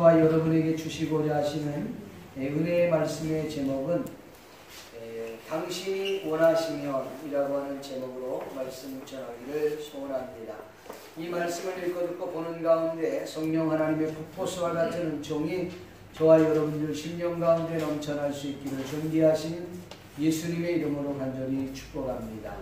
저와 여러분에게 주시고자 하시는 은혜의 말씀의 제목은 당신이 원하시면 이라고 하는 제목으로 말씀 전하기를 소원합니다. 이 말씀을 읽고 듣고 보는 가운데 성령 하나님의 폭포수와 같은 은총이 저와 여러분들 심령 가운데 넘쳐날 수 있기를 존귀하신 예수님의 이름으로 간절히 축복합니다.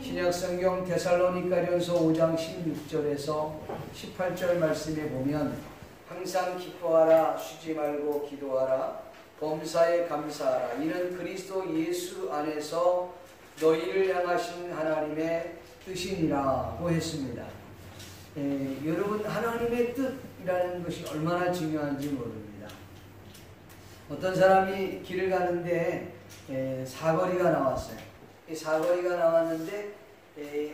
신약성경 데살로니가전서 5장 16절에서 18절 말씀에 보면 항상 기뻐하라, 쉬지 말고 기도하라, 범사에 감사하라, 이는 그리스도 예수 안에서 너희를 향하신 하나님의 뜻이니라고 했습니다. 여러분, 하나님의 뜻이라는 것이 얼마나 중요한지 모릅니다. 어떤 사람이 길을 가는데 사거리가 나왔어요. 이 사거리가 나왔는데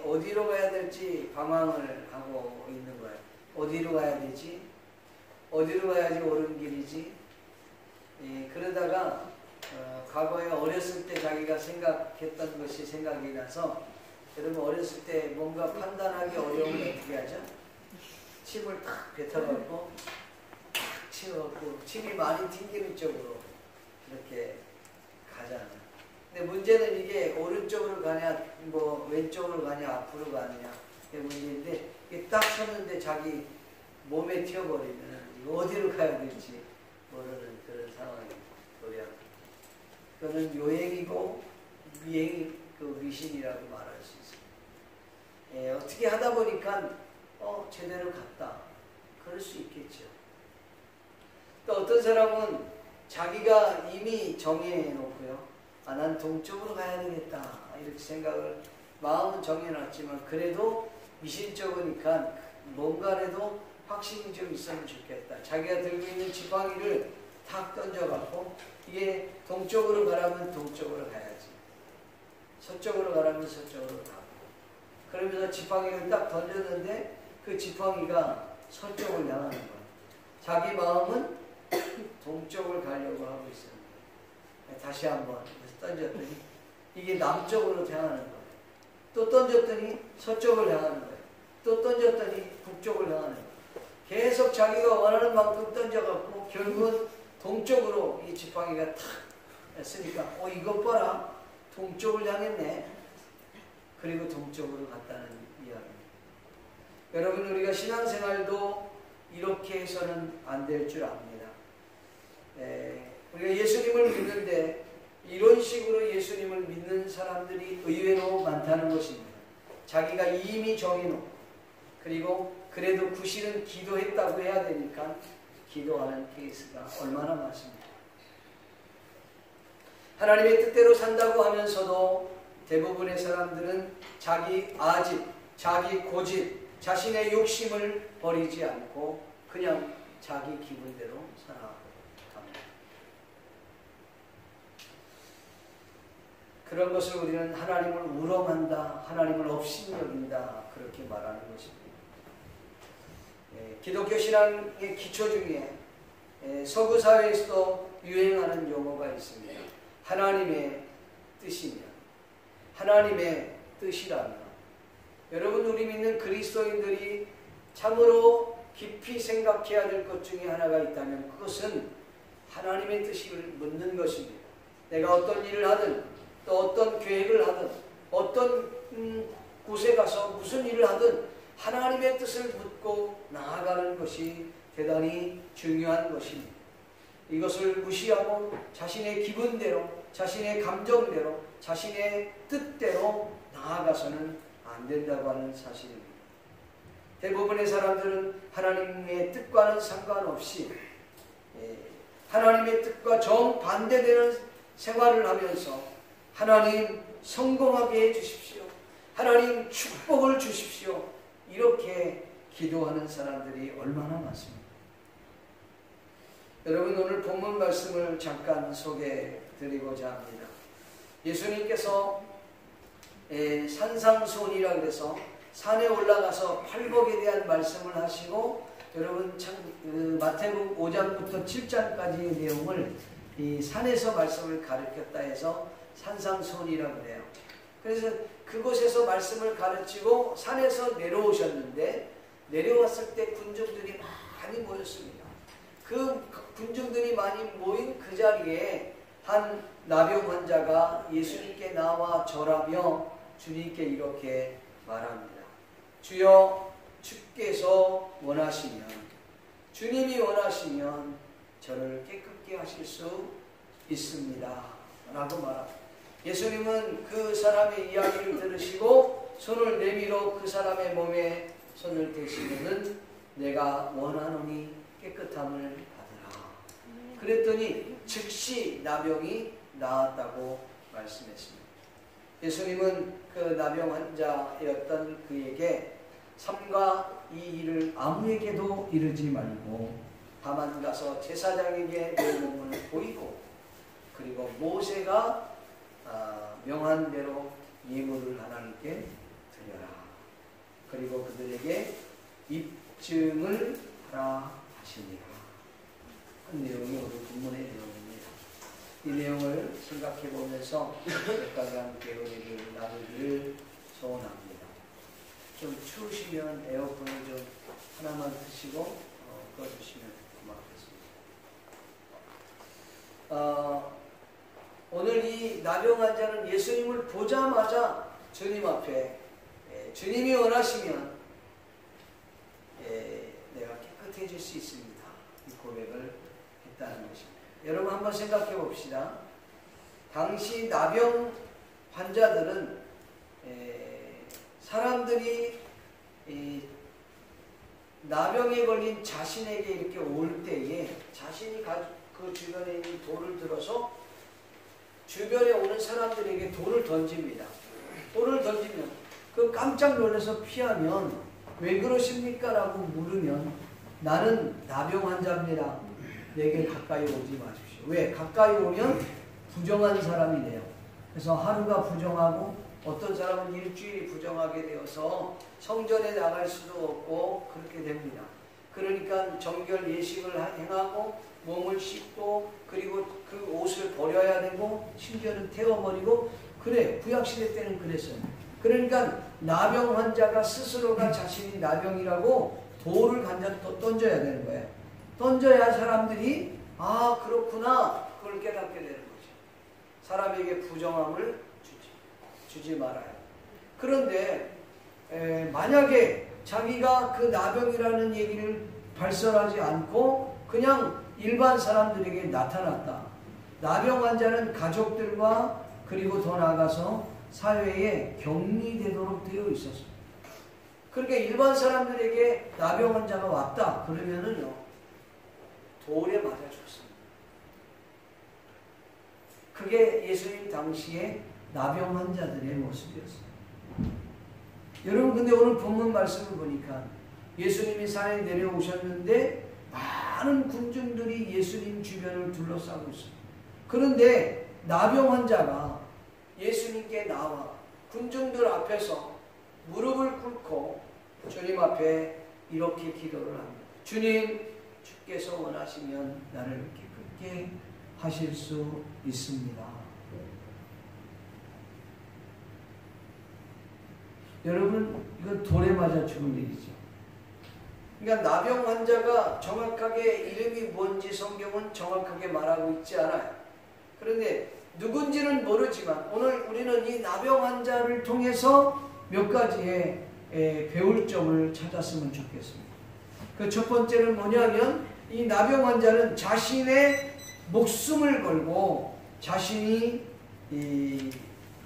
어디로 가야 될지 방황을 하고 있는 거예요. 어디로 가야 되지? 어디로 가야지 옳은 길이지? 그러다가 과거에 어렸을 때 자기가 생각했던 것이 생각이 나서, 여러분 어렸을 때 뭔가 판단하기 어려우면 어떻게 하죠? 침을 탁 뱉어갖고 탁 치워갖고 침이 많이 튕기는 쪽으로 이렇게 가잖아요. 근데 문제는 이게 오른쪽으로 가냐, 뭐 왼쪽으로 가냐, 앞으로 가느냐, 그게 문제인데, 이게 딱 쳤는데 자기 몸에 튀어버리면 어디로 가야 될지 모르는 그런 상황이 도래합니다. 그거는 요행이고 미신이라고 말할 수 있습니다. 어떻게 하다 보니까 제대로 갔다, 그럴 수 있겠죠. 또 어떤 사람은 자기가 이미 정해놓고요, 난 동쪽으로 가야 되겠다 이렇게 생각을, 마음은 정해놨지만 그래도 미신적이니까 뭔가라도 확신이 좀 있으면 좋겠다. 자기가 들고 있는 지팡이를 탁 던져갖고, 이게 동쪽으로 가라면 동쪽으로 가야지, 서쪽으로 가라면 서쪽으로 가고, 그러면서 지팡이를 딱 던졌는데 그 지팡이가 서쪽을 향하는 거야. 자기 마음은 동쪽을 가려고 하고 있습니다. 다시 한번 던졌더니 이게 남쪽으로 향하는 거예요. 또 던졌더니 서쪽을 향하는 거예요. 또 던졌더니 북쪽을 향하는 거예요. 계속 자기가 원하는 만큼 던져갖고 결국은 동쪽으로 이 지팡이가 탁 했으니까 이것 봐라, 동쪽을 향했네. 그리고 동쪽으로 갔다는 이야기입니다. 여러분, 우리가 신앙생활도 이렇게 해서는 안 될 줄 압니다. 우리가 예수님을 믿는데 이런 식으로 예수님을 믿는 사람들이 의외로 많다는 것입니다. 자기가 이미 정해놓고, 그리고 그래도 구실은 기도했다고 해야 되니까 기도하는 케이스가 얼마나 많습니다. 하나님의 뜻대로 산다고 하면서도 대부분의 사람들은 자기 아집, 자기 고집, 자신의 욕심을 버리지 않고 그냥 자기 기분대로 살아갑니다. 그런 것을 우리는 하나님을 우롱한다, 하나님을 업신여긴다, 그렇게 말하는 것입니다. 기독교 신앙의 기초 중에 서구 사회에서도 유행하는 용어가 있습니다. 하나님의 뜻이며, 하나님의 뜻이라며. 여러분, 우리 믿는 그리스도인들이 참으로 깊이 생각해야 될 것 중에 하나가 있다면 그것은 하나님의 뜻을 묻는 것입니다. 내가 어떤 일을 하든, 또 어떤 계획을 하든, 어떤 곳에 가서 무슨 일을 하든 하나님의 뜻을 묻고 나아가는 것이 대단히 중요한 것입니다. 이것을 무시하고 자신의 기분대로, 자신의 감정대로, 자신의 뜻대로 나아가서는 안 된다고 하는 사실입니다. 대부분의 사람들은 하나님의 뜻과는 상관없이 하나님의 뜻과 정반대되는 생활을 하면서 하나님 성공하게 해주십시오, 하나님 축복을 주십시오, 이렇게 기도하는 사람들이 얼마나 많습니다. 여러분, 오늘 본문 말씀을 잠깐 소개해 드리고자 합니다. 예수님께서 산상수훈이라 그래서 산에 올라가서 팔복에 대한 말씀을 하시고, 여러분 마태복음 5장부터 7장까지의 내용을 이 산에서 말씀을 가르쳤다 해서 산상수훈이라고 그래요. 그래서 그곳에서 말씀을 가르치고 산에서 내려오셨는데, 내려왔을 때 군중들이 많이 모였습니다. 그 군중들이 많이 모인 그 자리에 한 나병 환자가 예수님께 나와 절하며 주님께 이렇게 말합니다. 주여, 주께서 원하시면, 주님이 원하시면 저를 깨끗게 하실 수 있습니다 라고 말합니다. 예수님은 그 사람의 이야기를 들으시고 손을 내밀어 그 사람의 몸에 손을 대시고는 내가 원하노니 깨끗함을 받으라. 그랬더니 즉시 나병이 나았다고 말씀했습니다. 예수님은 그 나병 환자였던 그에게 삼가 이 일을 아무에게도 이르지 말고 다만 가서 제사장에게 내 몸을 보이고 그리고 모세가 명한 대로 예물을 하나님께 드려라. 그리고 그들에게 입증을 하라 하시니라. 그 내용이 오늘 본문의 내용입니다. 이 내용을 생각해 보면서 몇 가지 함께 은혜를 나누기를 소원합니다. 좀 추우시면 에어컨을 좀 하나만 드시고 꺼주시면 고맙겠습니다. 오늘 이 나병 환자는 예수님을 보자마자 주님 앞에 주님이 원하시면 내가 깨끗해질 수 있습니다. 이 고백을 했다는 것입니다. 여러분 한번 생각해 봅시다. 당시 나병 환자들은 사람들이 나병에 걸린 자신에게 이렇게 올 때에 자신이 그 주변에 있는 돌을 들어서 주변에 오는 사람들에게 돌을 던집니다. 돌을 던지면 그 깜짝 놀라서 피하면 왜 그러십니까? 라고 물으면 나는 나병 환자입니다. 내게 가까이 오지 마십시오. 왜? 가까이 오면 부정한 사람이 돼요. 그래서 하루가 부정하고 어떤 사람은 일주일이 부정하게 되어서 성전에 나갈 수도 없고 그렇게 됩니다. 그러니까 정결 예식을 행하고 몸을 씻고 그리고 그 옷을 버려야 되고 심지어는 태워버리고 그래 구약시대 때는 그랬어요. 그러니까 나병 환자가 스스로가 자신이 나병이라고 돌을 던져야 되는 거예요. 던져야 사람들이 아 그렇구나 그걸 깨닫게 되는 거죠. 사람에게 부정함을 주지 말아요. 그런데 만약에 자기가 그 나병이라는 얘기를 발설하지 않고 그냥 일반 사람들에게 나타났다. 나병 환자는 가족들과 그리고 더 나아가서 사회에 격리되도록 되어 있었어요. 그러니까 일반 사람들에게 나병 환자가 왔다 그러면은요 돌에 맞아 죽습니다. 그게 예수님 당시에 나병 환자들의 모습이었어요. 여러분 근데 오늘 본문 말씀을 보니까 예수님이 산에 내려오셨는데 많은 군중들이 예수님 주변을 둘러싸고 있어요. 그런데 나병 환자가 예수님께 나와 군중들 앞에서 무릎을 꿇고 주님 앞에 이렇게 기도를 합니다. 주님, 주께서 원하시면 나를 깨끗게 하실 수 있습니다. 여러분 이건 돌에 맞아 죽을 일이죠. 그러니까 나병 환자가 정확하게 이름이 뭔지 성경은 정확하게 말하고 있지 않아요. 그런데 누군지는 모르지만 오늘 우리는 이 나병 환자를 통해서 몇 가지의 배울 점을 찾았으면 좋겠습니다. 그 첫 번째는 뭐냐면 이 나병 환자는 자신의 목숨을 걸고 자신이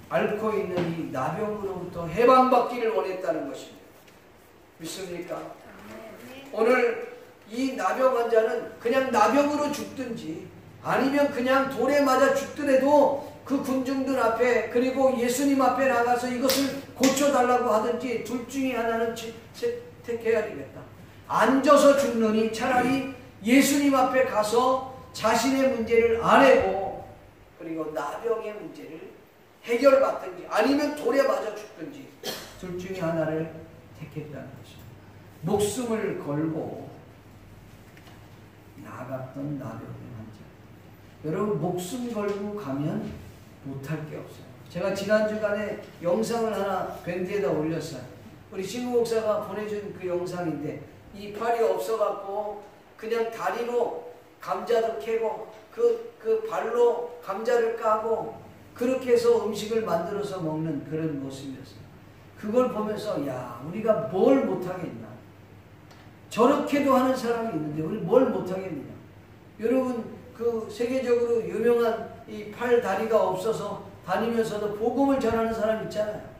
앓고 있는 이 나병으로부터 해방받기를 원했다는 것입니다. 믿습니까? 오늘 이 나병 환자는 그냥 나병으로 죽든지 아니면 그냥 돌에 맞아 죽더라도 그 군중들 앞에 그리고 예수님 앞에 나가서 이것을 고쳐달라고 하든지 둘 중에 하나는 택해야 되겠다. 앉아서 죽느니 차라리 예수님 앞에 가서 자신의 문제를 아뢰고 그리고 나병의 문제를 해결받든지 아니면 돌에 맞아 죽든지 둘 중에 하나를 택했다는 것입니다. 목숨을 걸고 나갔던 나병의 환자. 여러분 목숨 걸고 가면 못할 게 없어요. 제가 지난 주간에 영상을 하나 밴드에다 올렸어요. 우리 신구 목사가 보내준 그 영상인데 이 팔이 없어갖고 그냥 다리로 감자도 캐고 그 발로 감자를 까고 그렇게 해서 음식을 만들어서 먹는 그런 모습이었어요. 그걸 보면서 야, 우리가 뭘 못하겠나. 저렇게도 하는 사람이 있는데 우리 뭘 못하겠느냐. 여러분 그 세계적으로 유명한 이 팔 다리가 없어서 다니면서도 복음을 전하는 사람 있잖아요.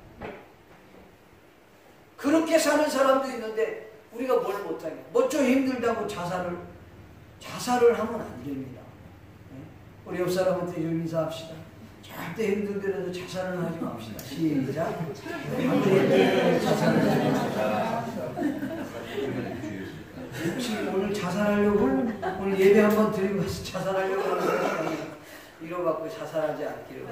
그렇게 사는 사람도 있는데 우리가 뭘 못하겠냐. 뭐 좀 힘들다고 자살을 하면 안 됩니다. 우리 옆 사람한테 좀 인사합시다. 절대 힘들더라도 자살을 하지 맙시다. 시작. 자살을 하지 맙시다. 혹시 오늘 자살하려고 오늘 예배 한번 드리고 가서 자살하려고 하는 사람이 이뤄갖고 자살하지 않기를.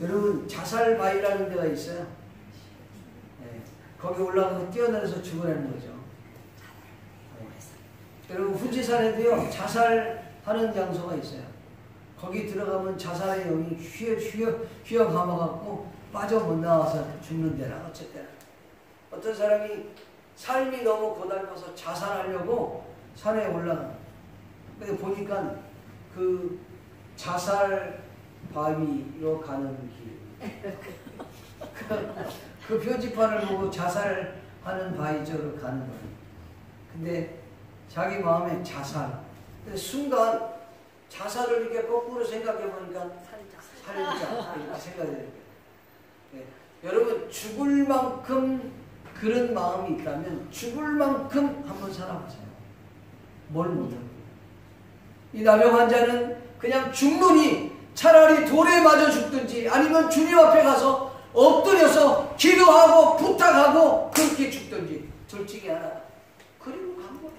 여러분 자살 바위라는 데가 있어요. 네. 거기 올라가서 뛰어내려서 죽으라는 거죠. 네. 여러분 후지산에도요 자살하는 장소가 있어요. 거기 들어가면 자살의 영이 휘어 감아갖고 빠져 못 나와서 죽는 데라. 어쨌든 어떤 사람이 삶이 너무 고달파서 자살하려고 산에 올라가. 근데 보니까 그 자살 바위로 가는 길. 그 표지판을 보고 자살하는 바위 쪽으로 가는 거예요. 근데 자기 마음에 자살. 근데 순간 자살을 이렇게 거꾸로 생각해 보니까 살자 이렇게 생각이 돼요. 네. 여러분 죽을 만큼 그런 마음이 있다면 죽을 만큼 한번 살아보세요. 뭘 못하고. 이 나병 환자는 그냥 죽느니 차라리 돌에 맞아 죽든지 아니면 주님 앞에 가서 엎드려서 기도하고 부탁하고 그렇게 죽든지 둘 중에 하나. 그리고 간 거예요.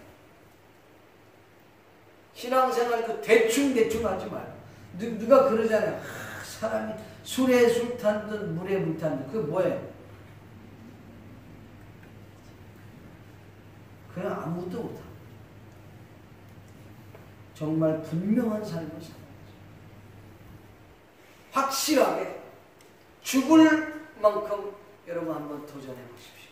신앙생활 그 대충 하지 마요. 누가 그러잖아요. 사람이 술에 술 탄 듯 물에 물 탄 듯. 그게 뭐예요? 그냥 아무것도 못하고 정말 분명한 삶을 살아야죠. 확실하게 죽을 만큼 여러분 한번 도전해 보십시오.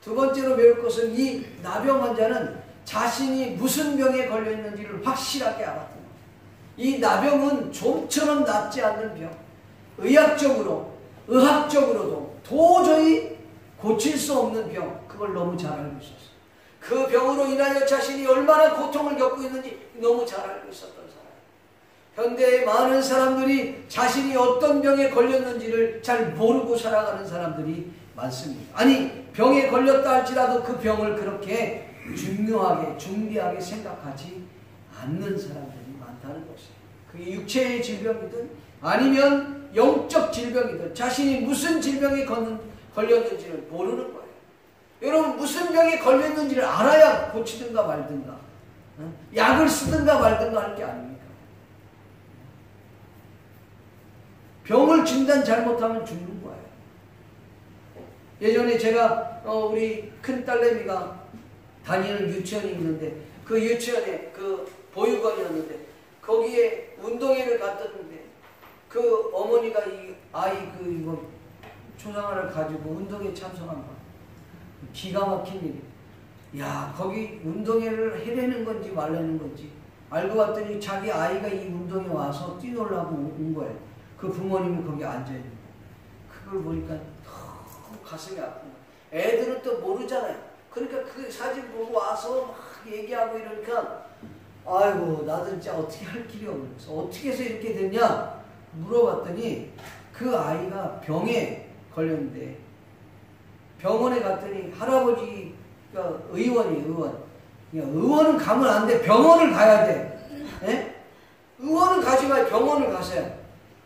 두 번째로 배울 것은 이 나병 환자는 자신이 무슨 병에 걸려 있는지를 확실하게 알았던 거예요. 이 나병은 좀처럼 낫지 않는 병, 의학적으로도 도저히 고칠 수 없는 병, 그걸 너무 잘 알고 있었어요. 그 병으로 인하여 자신이 얼마나 고통을 겪고 있는지 너무 잘 알고 있었던 사람. 현대의 많은 사람들이 자신이 어떤 병에 걸렸는지를 잘 모르고 살아가는 사람들이 많습니다. 아니, 병에 걸렸다 할지라도 그 병을 그렇게 중대하게 생각하지 않는 사람들이 많다는 것이에요. 그게 육체의 질병이든 아니면 영적 질병이든 자신이 무슨 질병에 걸렸는지를 모르는 거예요. 여러분 무슨 병에 걸렸는지를 알아야 고치든가 말든가 약을 쓰든가 말든가 할 게 아닙니까? 병을 진단 잘못하면 죽는 거예요. 예전에 제가 우리 큰 딸내미가 다니는 유치원이 있는데 그 유치원에 그 보육원이었는데 거기에 운동회를 갔었는데 그 어머니가 이 아이 이거 초상화를 가지고 운동회 참석한 거야. 기가 막힌 일이. 야, 거기 운동회를 해내는 건지 말라는 건지 알고 봤더니 자기 아이가 이 운동회 와서 뛰놀라고 온 거예요. 그 부모님이 거기 앉아있는 거예요. 그걸 보니까 너무 가슴이 아픈 거예요. 애들은 또 모르잖아요. 그러니까 그 사진 보고 와서 막 얘기하고 이러니까 아이고 나도 진짜 어떻게 할 길이 없어서 어떻게 해서 이렇게 됐냐 물어봤더니 그 아이가 병에 걸렸는데 병원에 갔더니 할아버지가 의원이에요. 의원은 가면 안 돼. 병원을 가야 돼. 에? 의원은 가지 마요. 병원을 가세요.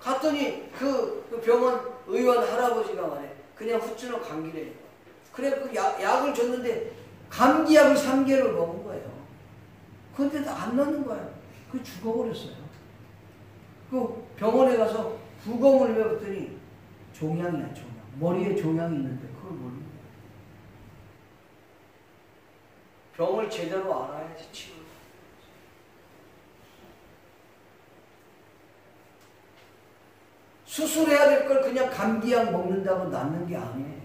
갔더니 그 병원 의원 할아버지가 말해. 그냥 후추는 감기래. 그래 그 약을 줬는데 감기약을 3개를 먹은 거예요. 그런데도 안 낫는 거예요. 그 죽어버렸어요. 그 병원에 가서 부검을 해봤더니 종양이야, 종양. 머리에 종양이 있는데 그걸 모르는 거예요. 병을 제대로 알아야지 치료를. 수술해야 될 걸 그냥 감기약 먹는다고 낫는 게 아니에요.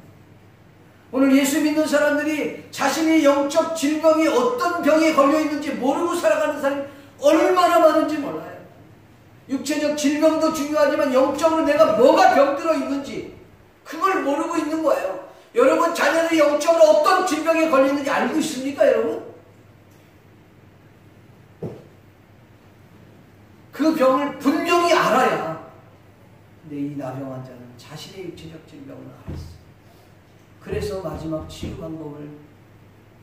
오늘 예수 믿는 사람들이 자신의 영적 질병이 어떤 병에 걸려 있는지 모르고 살아가는 사람이 얼마나 많은지 몰라요. 육체적 질병도 중요하지만 영적으로 내가 뭐가 병들어 있는지 그걸 모르고 있는 거예요. 여러분 자녀들이 영적으로 어떤 질병에 걸려 있는지 알고 있습니까, 여러분? 그 병을 분명히 알아야. 근데 이 나병 환자는 자신의 육체적 질병을 알았어요. 그래서 마지막 치유 방법을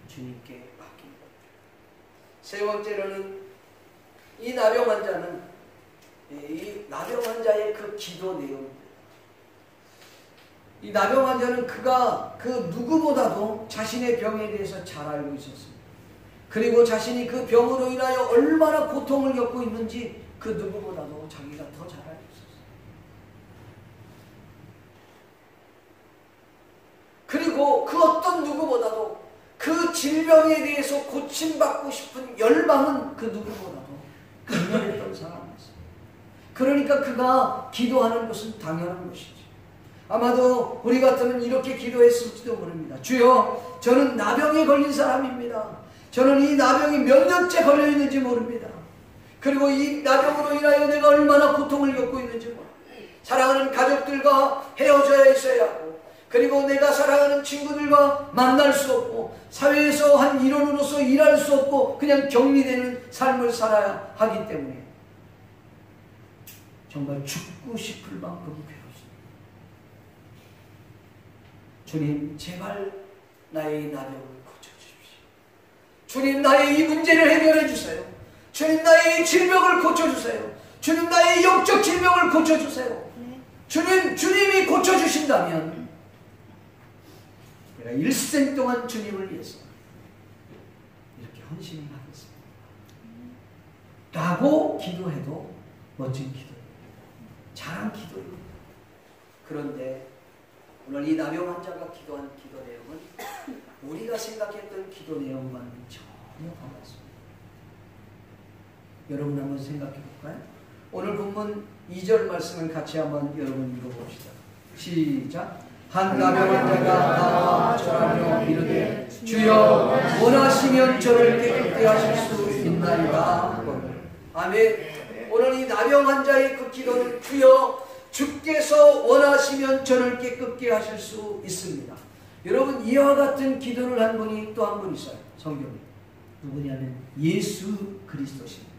주님께 맡긴 겁니다. 세 번째로는 이 나병 환자는 이 나병 환자의 그 기도 내용입니다. 이 나병 환자는 그가 그 누구보다도 자신의 병에 대해서 잘 알고 있었습니다. 그리고 자신이 그 병으로 인하여 얼마나 고통을 겪고 있는지 그 누구보다도 자기가 더 잘 알고 있었어요. 그리고 그 어떤 누구보다도 그 질병에 대해서 고침받고 싶은 열망은 그 누구보다도 강렬했던 사람이었어요. 그러니까 그가 기도하는 것은 당연한 것이죠. 아마도 우리 같으면 이렇게 기도했을지도 모릅니다. 주여, 저는 나병에 걸린 사람입니다. 저는 이 나병이 몇 년째 걸려 있는지 모릅니다. 그리고 이 나병으로 인하여 내가 얼마나 고통을 겪고 있는지 모릅니다. 사랑하는 가족들과 헤어져야 있어야 하고, 그리고 내가 사랑하는 친구들과 만날 수 없고, 사회에서 한 일원으로서 일할 수 없고 그냥 격리되는 삶을 살아야 하기 때문에 정말 죽고 싶을 만큼 괴롭습니다. 주님, 제발 나의 나병을 고쳐주십시오. 주님, 나의 이 문제를 해결해 주세요. 주님, 나의 질병을 고쳐주세요. 주님, 나의 영적 질병을 고쳐주세요. 주님이 고쳐주신다면 내가 일생 동안 주님을 위해서 이렇게 헌신을 하겠습니다. 라고 기도해도 멋진 기도입니다. 잘한 기도입니다. 그런데 오늘 이 나병 환자가 기도한 기도 내용은 우리가 생각했던 기도 내용과는 전혀 달랐습니다. 여러분 한번 생각해 볼까요? 오늘 본문 2절 말씀을 같이 한번 여러분 읽어봅시다. 시작. 한 나병 환자가 나와 절하며 이르되 주여 원하시면 저를 깨끗게 하실 수 있나이다. 아멘. 오늘 이 나병 환자의 그 기도는 주여 주께서 원하시면 저를 깨끗게 하실 수 있습니다. 여러분, 이와 같은 기도를 한 분이 또 한 분 있어요. 성경에. 누구냐면 예수 그리스도십니다.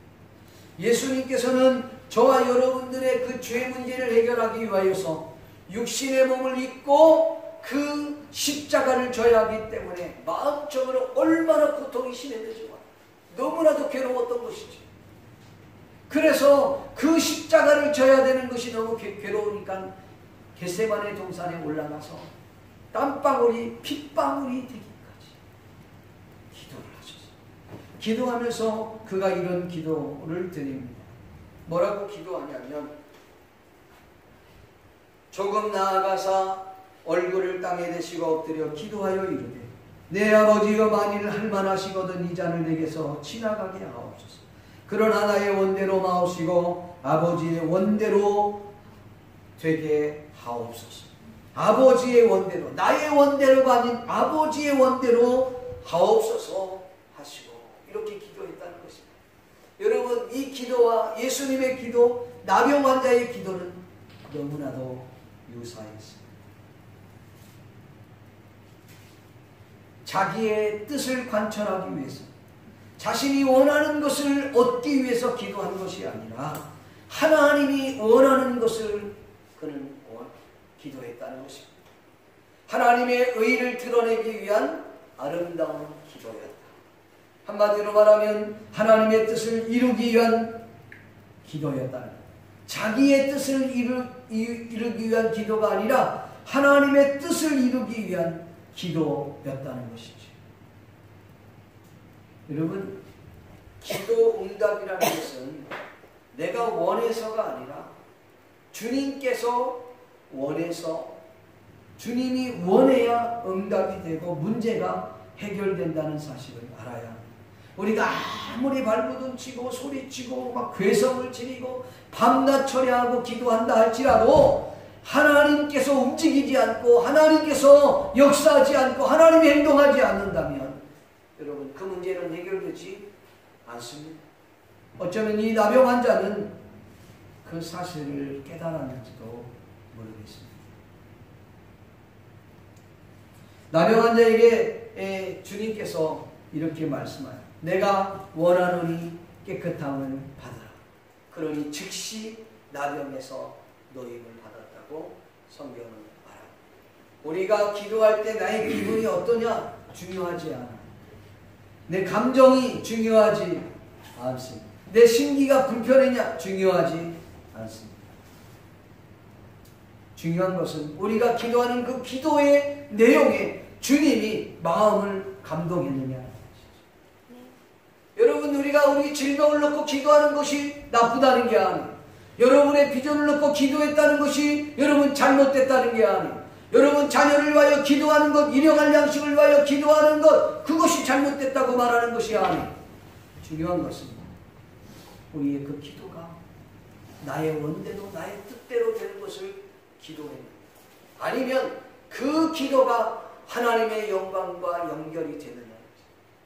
예수님께서는 저와 여러분들의 그 죄 문제를 해결하기 위하여서 육신의 몸을 입고 그 십자가를 져야 하기 때문에 마음적으로 얼마나 고통이 심했는지 너무나도 괴로웠던 것이지. 그래서 그 십자가를 져야 되는 것이 너무 괴로우니까 겟세마네 동산에 올라가서 땀방울이 핏방울이 되기까지 기도를 하셨어요. 기도하면서 그가 이런 기도를 드립니다. 뭐라고 기도하냐면, 조금 나아가사 얼굴을 땅에 대시고 엎드려 기도하여 이르되 내 아버지여 만일 할만하시거든 이 잔을 내게서 지나가게 하옵소서. 그러나 나의 원대로 마옵시고 아버지의 원대로 되게 하옵소서. 아버지의 원대로, 나의 원대로가 아닌 아버지의 원대로 하옵소서 하시고 이렇게 기도했다는 것입니다. 여러분, 이 기도와 예수님의 기도, 나병 환자의 기도는 너무나도 유사했습니다. 자기의 뜻을 관철하기 위해서, 자신이 원하는 것을 얻기 위해서 기도한 것이 아니라 하나님이 원하는 것을 그는 기도했다는 것입니다. 하나님의 의를 드러내기 위한 아름다운 기도였다. 한마디로 말하면 하나님의 뜻을 이루기 위한 기도였다. 자기의 뜻을 이루기 위한 기도가 아니라 하나님의 뜻을 이루기 위한 기도였다는 것이죠. 여러분, 기도 응답이라는 것은 내가 원해서가 아니라 주님께서 원해서, 주님이 원해야 응답이 되고 문제가 해결된다는 사실을 알아야 합니다. 우리가 아무리 발버둥 치고 소리치고 막 괴성을 지르고 밤낮 철야하고 기도한다 할지라도 하나님께서 움직이지 않고 하나님께서 역사하지 않고 하나님이 행동하지 않는다면 여러분 그 문제는 해결되지 않습니다. 어쩌면 이 나병 환자는 그 사실을 깨달았는지도 모르겠습니다. 나병 환자에게 주님께서 이렇게 말씀하여 내가 원하노니 깨끗함을 받아라. 그러니 즉시 나병에서 노임을 받았다고 성경은 말합니다. 우리가 기도할 때 나의 기분이 어떠냐 중요하지 않아. 내 감정이 중요하지 않습니다. 내 심기가 불편했냐 중요하지 않습니다. 중요한 것은 우리가 기도하는 그 기도의 내용에 주님이 마음을 감동했느냐. 여러분 우리가 우리 질병을 놓고 기도하는 것이 나쁘다는 게 아니에요. 여러분의 비전을 놓고 기도했다는 것이 여러분 잘못됐다는 게 아니에요. 여러분 자녀를 위하여 기도하는 것, 일용할 양식을 위하여 기도하는 것, 그것이 잘못됐다고 말하는 것이 아니에요. 중요한 것은 우리의 그 기도가 나의 원대로 나의 뜻대로 되는 것을 기도했는데 아니면 그 기도가 하나님의 영광과 연결이 되느냐.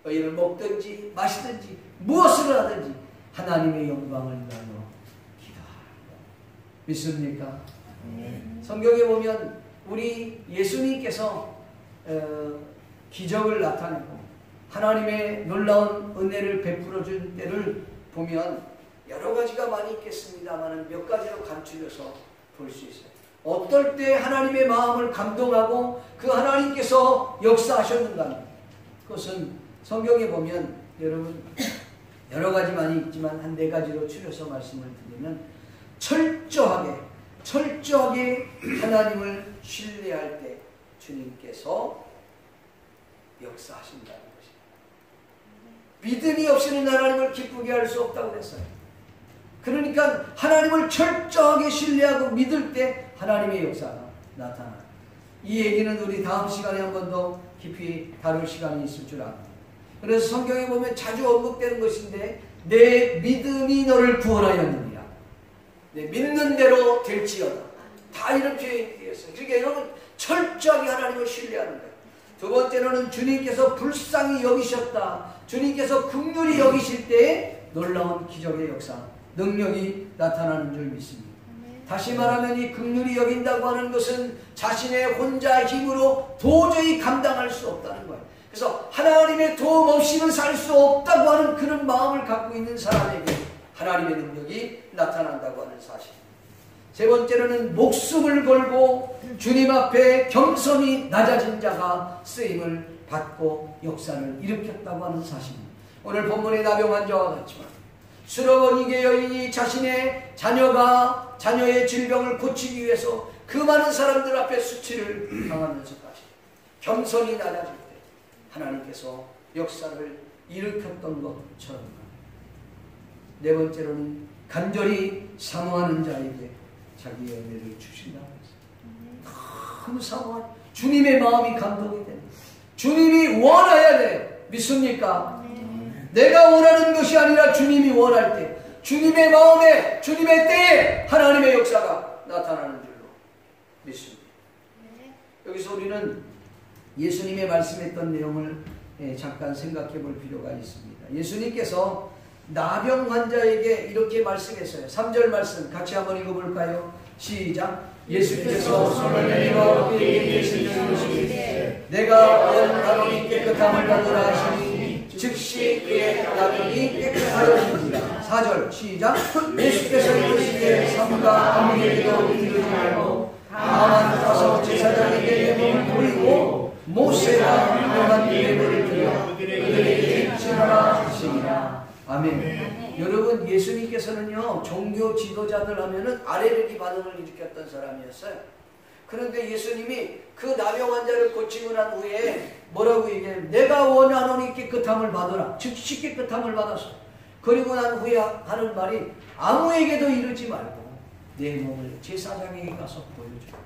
너희를 먹든지 마시든지 무엇을 하든지 하나님의 영광을 위하여 기도하라. 믿습니까? 성경에 보면 우리 예수님께서 기적을 나타내고 하나님의 놀라운 은혜를 베풀어 준 때를 보면 여러 가지가 많이 있겠습니다만 몇 가지로 간추려서 볼 수 있어요. 어떨 때 하나님의 마음을 감동하고 그 하나님께서 역사하셨는가. 그것은 성경에 보면 여러분 여러 가지 많이 있지만 한 네 가지로 추려서 말씀을 드리면 철저하게 하나님을 신뢰할 때 주님께서 역사하신다는 것입니다. 믿음이 없이는 하나님을 기쁘게 할 수 없다고 했어요. 그러니까 하나님을 철저하게 신뢰하고 믿을 때 하나님의 역사가 나타나요. 이 얘기는 우리 다음 시간에 한 번 더 깊이 다룰 시간이 있을 줄 압니다. 그래서 성경에 보면 자주 언급되는 것인데 내 믿음이 너를 구원하였느니라. 내 믿는 대로 될지어다. 다 이런 표현이 되어 있어요. 그러니까 여러분 철저하게 하나님을 신뢰하는 거예요. 두 번째로는 주님께서 불쌍히 여기셨다. 주님께서 긍휼히 여기실 때에 놀라운 기적의 역사, 능력이 나타나는 줄 믿습니다. 다시 말하면 이 긍휼히 여긴다고 하는 것은 자신의 혼자 힘으로 도저히 감당할 수 없다는 거예요. 그래서 하나님의 도움 없이는 살 수 없다고 하는 그런 마음을 갖고 있는 사람에게 하나님의 능력이 나타난다고 하는 사실입니다. 세 번째로는 목숨을 걸고 주님 앞에 겸손히 낮아진 자가 쓰임을 받고 역사를 일으켰다고 하는 사실입니다. 오늘 본문의 나병 환자와 같지만 수로 이게 여인이 자신의 자녀의 질병을 고치기 위해서 그 많은 사람들 앞에 수치를 당하면서까지 겸손히 낮아질 때 하나님께서 역사를 일으켰던 것처럼. 네 번째로는 간절히 사모하는 자에게 자기의 은혜를 주신다고 했어요. 너무 사모한 주님의 마음이 감동이 됩니다. 주님이 원해야 돼요. 믿습니까? 내가 원하는 것이 아니라 주님이 원할 때 주님의 마음에 주님의 때에 하나님의 역사가 나타나는 줄로 믿습니다. 여기서 우리는 예수님의 말씀했던 내용을 잠깐 생각해 볼 필요가 있습니다. 예수님께서 나병 환자에게 이렇게 말씀했어요. 3절 말씀 같이 한번 읽어볼까요? 시작. 예수께서 손을 내밀어 그에게 계시되 내가 원하노니 깨끗함을 받으라 하시니 즉시 그의 나병이 깨끗하였습니다. 4절 시작. 예수께서 이르시되 삼가 아무에게도 이르지 말고 다만 가서 제사장에게 몸을 보이고 모세가 명한 예물을 드려 그들에게 전하라 하시니라. 아멘. 여러분 예수님께서는요 종교 지도자들 하면은 아레르기 반응을 일으켰던 사람이었어요. 그런데 예수님이 그 나병 환자를 고치고 난 후에 뭐라고 얘기해요? 내가 원하노니 깨끗함을 받으라. 즉시 깨끗함을 받았어. 그리고 난 후에 하는 말이 아무에게도 이르지 말고 내 몸을 제사장에게 가서 보여줘.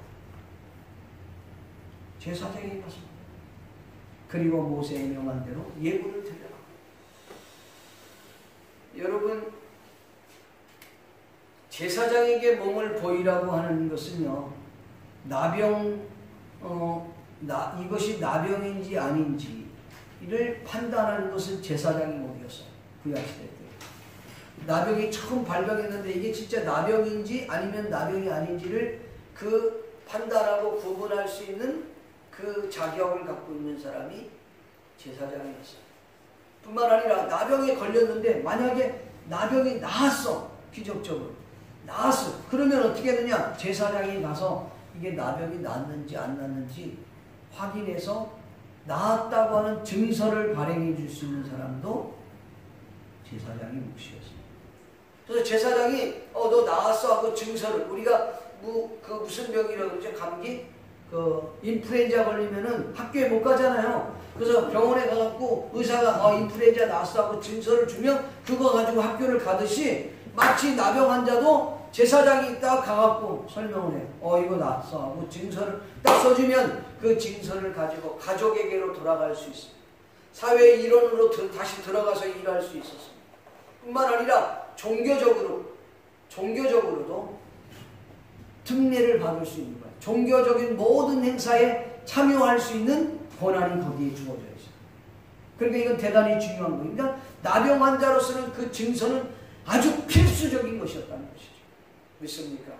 제사장에게 가서 그리고 모세의 명한 대로 예물을 드려라. 여러분 제사장에게 몸을 보이라고 하는 것은요 이것이 나병인지 아닌지를 판단하는 것을 제사장이 못이었어요. 구약시대 때. 나병이 처음 발병했는데 이게 진짜 나병인지 아니면 나병이 아닌지를 그 판단하고 구분할 수 있는 그 자격을 갖고 있는 사람이 제사장이었어요. 뿐만 아니라 나병에 걸렸는데 만약에 나병이 나았어. 기적적으로. 나았어. 그러면 어떻게 되느냐? 제사장이 가서 이게 나병이 났는지 안 났는지 확인해서 나았다고 하는 증서를 발행해 줄 수 있는 사람도 제사장이 몫이었어요. 그래서 제사장이 너 나았어 하고 증서를 우리가 무슨 병이라고 그러죠? 감기? 인플루엔자 걸리면은 학교에 못 가잖아요. 그래서 병원에 가갖고 의사가 인플루엔자 나았어 하고 증서를 주면 그거 가지고 학교를 가듯이 마치 나병 환자도 제사장이 딱 가갖고 설명을 해요. 이거 나았어 하고 증서를 딱 써주면 그 증서를 가지고 가족에게로 돌아갈 수 있어요. 사회의 일원으로 다시 들어가서 일할 수 있었습니다. 뿐만 아니라 종교적으로도 특례를 받을 수 있는 거예요. 종교적인 모든 행사에 참여할 수 있는 권한이 거기에 주어져 있어요. 그러니까 이건 대단히 중요한 거예요. 그러니까 나병 환자로서는 그 증서는 아주 필수적인 것이었다는 것이죠. 믿습니까?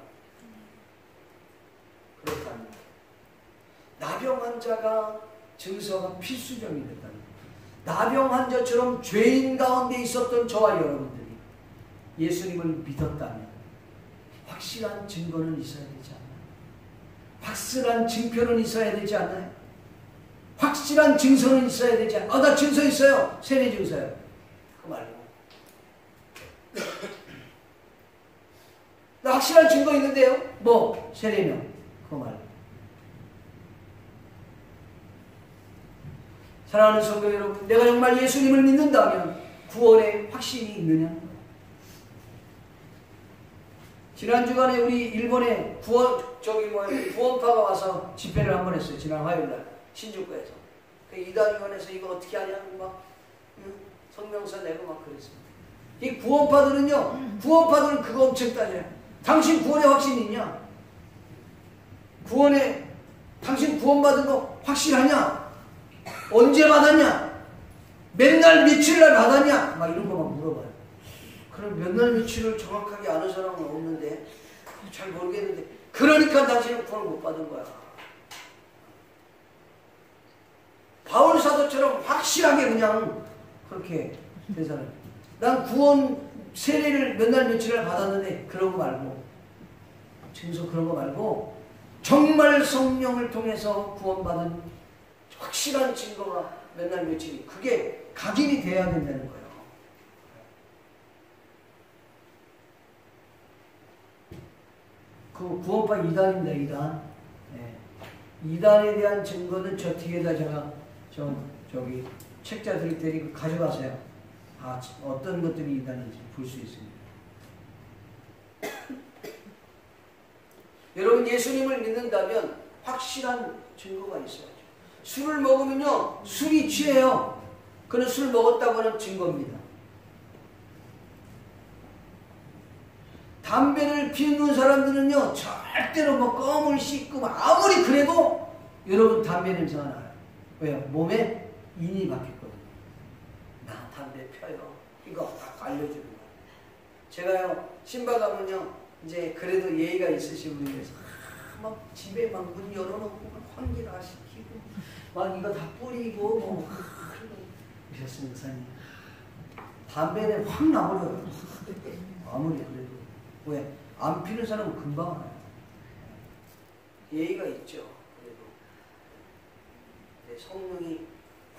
그렇다면 나병 환자가 증서가 필수적이 됐다는 거예요. 나병 환자처럼 죄인 가운데 있었던 저와 여러분들이 예수님을 믿었다면 확실한 증거는 있어야 되지 않나요? 확실한 증표는 있어야 되지 않나요? 확실한 증서는 있어야 되지 않나요? 나 증서 있어요. 세례 증서요. 그거 말고 나 확실한 증거 있는데요. 세례명. 그거 말고 사랑하는 성도 여러분, 내가 정말 예수님을 믿는다면 구원의 확신이 있느냐? 지난 주간에 우리 일본에 구원파가 와서 집회를 한번 했어요. 지난 화요일날 신주쿠에서. 그 이단위원회에서 이거 어떻게 하냐고 막 성명서 내고 막 그랬습니다. 이 구원파들은 그거 엄청 따져요. 당신 구원의 확신이 있냐? 당신 구원받은 거 확실하냐? 언제 받았냐? 맨날 며칠날 받았냐? 막 이런 거 막 물어봐요. 그럼 몇 날 며칠을 정확하게 아는 사람은 없는데 잘 모르겠는데 그러니까 당신은 구원을 못 받은 거야. 바울 사도처럼 확실하게 그냥 그렇게 된 사람. 난 구원 세례를 몇 날 며칠날 받았는데 그런 거 말고 증서 그런 거 말고 정말 성령을 통해서 구원받은 확실한 증거가 몇 날 며칠이 그게 각인이 돼야 된다는 거예요. 그 구원파 이단입니다. 이단. 네. 이단에 대한 증거는 저 뒤에다 제가 저기 책자 드릴 테니 가져가세요. 어떤 것들이 이단인지 볼 수 있습니다. 여러분 예수님을 믿는다면 확실한 증거가 있어야죠. 술을 먹으면요 술이 취해요. 그는 술 먹었다고 하는 증거입니다. 담배를 피우는 사람들은요 절대로 껌을 씹고 아무리 그래도 여러분 담배 냄새가 나요. 왜요? 몸에 인이 박혔거든요. 나 담배 펴요. 이거 딱 알려주는 거예요. 제가요 신발 가면요 이제 그래도 예의가 있으신 분이라서 막 집에 막 문 열어놓고 막 환기라 시키고 막 이거 다 뿌리고 그러셨습니다. 사장님. 담배는 확 나버려요. 아무리 그래도. 왜? 안 피는 사람은 금방 알아요. 예의가 있죠. 그래도 성령이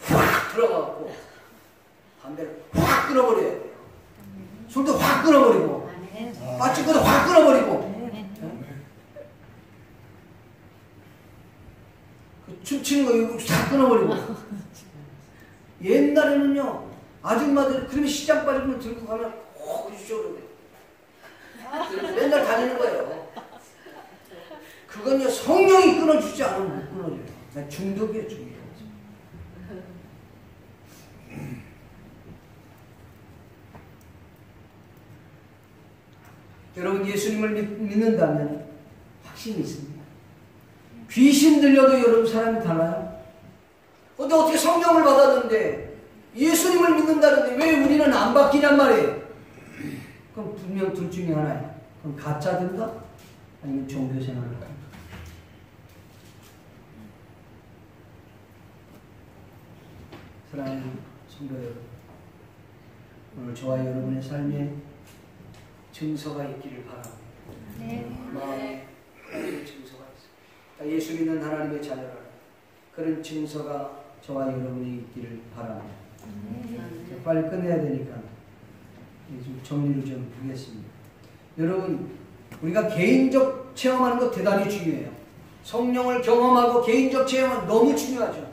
확 들어가고 담배를 확 끊어버려야 돼요. 술도 확 끊어버리고 빠ጭ거도 확 끊어버리고 그 춤추는 거 이거 다 끊어버리고 옛날에는요 아줌마들 그러면 시장 빠지면 들고 가면 이쪽으로 돼. 맨날 다니는 거예요. 그건요 성령이 끊어주지 않으면 못 끊어져요. 중독이에요. 중독. 여러분 예수님을 믿는다면 확신이 있습니다. 귀신 들려도 여러분 사람이 달라요? 근데 어떻게 성령을 받았는데 예수님을 믿는다는데 왜 우리는 안 바뀌냔 말이에요. 그럼 분명 둘 중에 하나예요. 그럼 가짜든가 아니면 종교생활을 할까? 사랑하는 성도 여러분, 오늘 저와 여러분의 삶에 증서가 있기를 바랍니다. 마음에 증서가 있어요. 예수 믿는 하나님의 자녀라. 그런 증서가 저와 여러분이 있기를 바랍니다. 빨리 끝내야 되니까 좀 정리를 좀 하겠습니다. 여러분, 우리가 개인적 체험하는 것 대단히 중요해요. 성령을 경험하고 개인적 체험은 너무 중요하죠.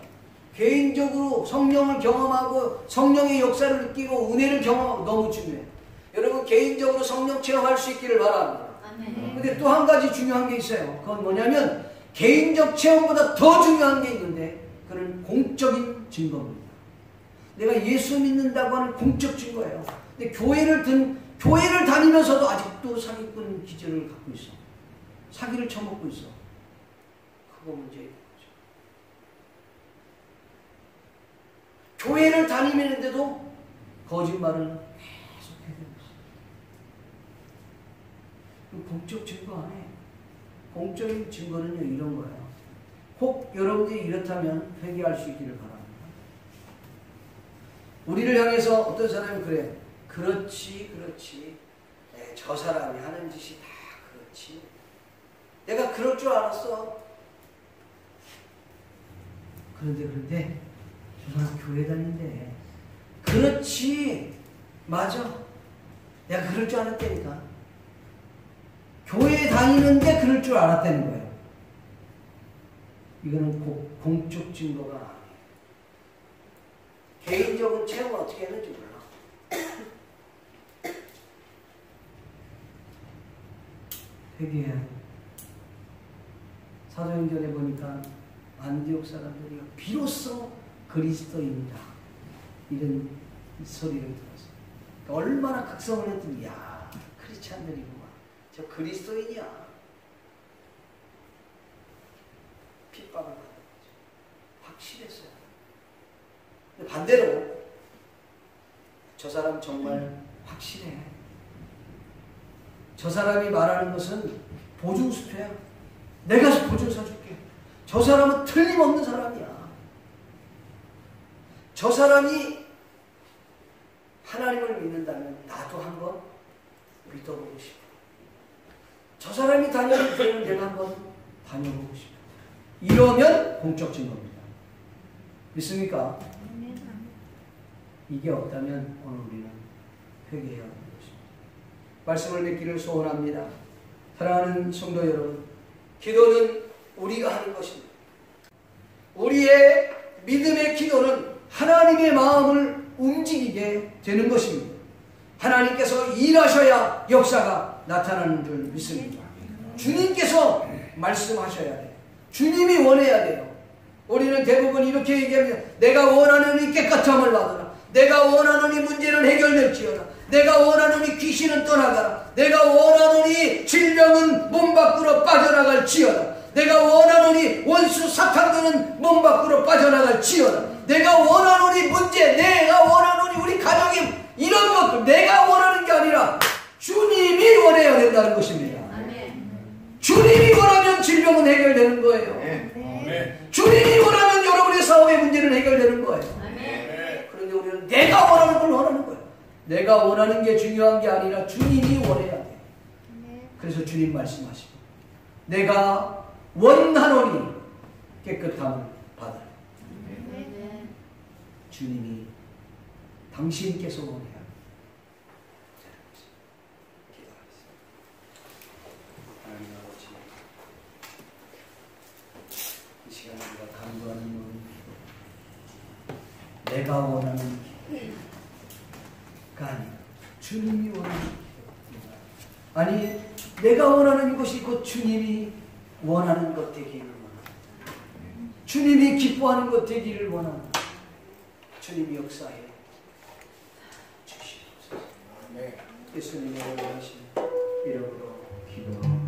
개인적으로 성령을 경험하고 성령의 역사를 느끼고 은혜를 경험하고 너무 중요해요. 여러분, 개인적으로 성령 체험할 수 있기를 바랍니다. 근데 또 한 가지 중요한 게 있어요. 그건 뭐냐면 개인적 체험보다 더 중요한 게 있는데 그건 공적인 증거입니다. 내가 예수 믿는다고 하는 공적 증거예요. 근데 교회를 다니면서도 아직도 사기꾼 기질을 갖고 있어. 사기를 쳐먹고 있어. 그거 문제예요. 교회를 다니면서도 거짓말을 계속 해대고 있어. 공적 증거 안 해. 공적인 증거는요, 이런 거예요. 혹 여러분들이 이렇다면 회개할 수 있기를 바랍니다. 우리를 향해서 어떤 사람이 그래. 그렇지. 네, 저 사람이 하는 짓이 다 그렇지. 내가 그럴 줄 알았어. 그런데 저 사람 교회 다닌대. 그렇지. 맞아. 내가 그럴 줄 알았다니까. 교회 다니는데 그럴 줄 알았다는 거예요. 이거는 공적 증거가 아니에요. 개인적인 체험을 어떻게 했는지 몰라. 회개해야 돼. 사도행전에 보니까 안디옥 사람들이 비로소 그리스도인이다. 이런 소리를 들었어요. 그러니까 얼마나 각성을 했더니, 야, 크리스찬들이구만. 저 그리스도인이야. 핍박을 받은 거죠. 확실했어요. 근데 반대로 저 사람 정말 확실해. 저 사람이 말하는 것은 보증수표야. 내가 보증 서줄게. 저 사람은 틀림없는 사람이야. 저 사람이 하나님을 믿는다면 나도 한번 믿어보고 싶어. 저 사람이 다니는 교회는 내가 한번 다녀보고 싶어. 이러면 공적 증거입니다. 믿습니까? 이게 없다면 오늘 우리는 회개해야 하는 것입니다. 말씀을 맺기를 소원합니다. 사랑하는 성도 여러분, 기도는 우리가 하는 것입니다. 우리의 믿음의 기도는 하나님의 마음을 움직이게 되는 것입니다. 하나님께서 일하셔야 역사가 나타나는 줄 믿습니다. 주님께서 말씀하셔야 돼요. 주님이 원해야 돼요. 우리는 대부분 이렇게 얘기합니다. 내가 원하는 이 깨끗함을 받아라. 내가 원하는 이 문제는 해결될지어다. 내가 원하는 이 귀신은 떠나가라. 내가 원하는 이 질병은 몸 밖으로 빠져나갈지어다. 내가 원하는 이 원수 사탄들은 몸 밖으로 빠져나갈지어다. 내가 원하는 이 문제, 내가 원하는 이 우리 가정이 이런 것들 내가 원하는 게 아니라 주님이 원해야 된다는 것입니다. 주님이 원하면 질병은 해결되는 거예요. 주님이 원하면 여러분의 사업의 문제는 해결되는 거예요. 그런데 우리는 내가 원하는 걸 원하는 거예요. 내가 원하는 게 중요한 게 아니라 주님이 원해야 돼요. 그래서 주님 말씀하시고 내가 원하노니 깨끗함을 받아라. 주님이 당신께서 원해야 합니다. 기도하겠습니다. 하나님 아버지, 이 시간에 우리가 간구하는 마음, 내가 원하는 기도가 아니라 주님이 원하는 기도, 아니 내가 원하는 것이 곧 주님이 원하는 것 되기를 원합니다. 주님이 기뻐하는 것 되기를 원합니다. 주님이 역사해 주시옵소서. 예수님의 원하신 이름으로 기도합니다.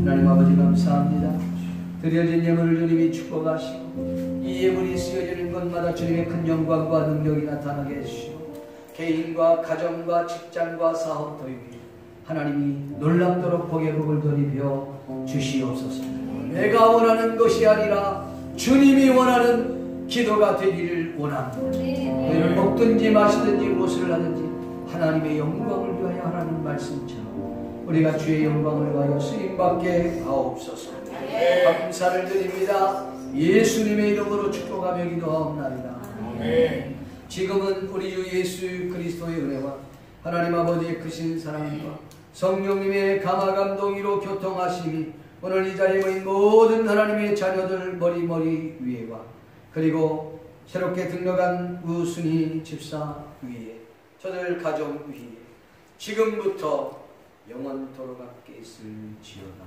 하나님 아버지 감사합니다. 드려진 예물을 주님이 축복하시고 이 예물이 쓰여지는 곳마다 주님의 큰 영광과 능력이 나타나게 해주시고 개인과 가정과 직장과 사업 도입 하나님이 놀랍도록 복의 복을 돌입혀 주시옵소서. 내가 원하는 것이 아니라 주님이 원하는 기도가 되기를 원합니다. 너희를 먹든지 마시든지 무엇을 하든지 하나님의 영광을 위하여 하라는 말씀처럼 우리가 주의 영광을 위하여 쓰임받게 하옵소서. 감사를 드립니다. 예수님의 이름으로 축복하며 기도하옵나이다. 지금은 우리 주 예수 그리스도의 은혜와 하나님 아버지의 크신 사랑과 성령님의 감화 감동으로 교통하심이 오늘 이 자리에 모인 모든 하나님의 자녀들 머리 위에와 그리고 새롭게 등록한 우순희 집사 위에 저들 가정 위에 지금부터 영원토록 함께 있을지어다.